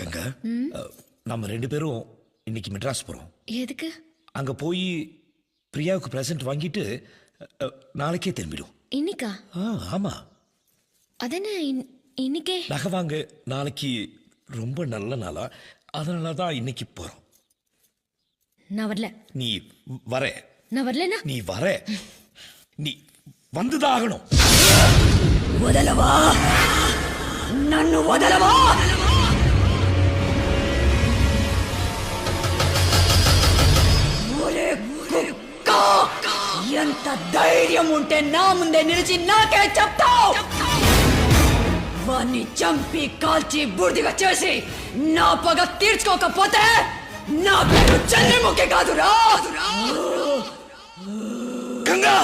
கங்கா, நம்ம 2 பேரும் இன்னைக்கு மெட்ராஸ் போறோம். எதுக்கு? அங்க போய் பிரியாவுக்கு பிரசன்ட் வாங்கிட்டு நாளைக்கே திரும்பிடும். இன்னைக்கா? ஆமா. அதென்ன இன்னைக்கே? நகை வாங்க நாளைக்கு ரொம்ப நல்ல நாளா, அதனால தான் இன்னைக்கு போறோம். நான் வரல. நீ வர. நான் வரலனா? நீ வர. நீ வந்துதான் ஆகணும். వదలవా నన్ను వదలవా ఒరే కుక్క ఎంత ధైర్యం ఉంటే నా ముందే నిలిచి నాకే చెప్తావు వాణ్ణి చంపి కాల్చి బూడిదగా చేసి నా పగ తీర్చుకోకపోతే నా పేరు చంద్రముఖి కాదురా గంగా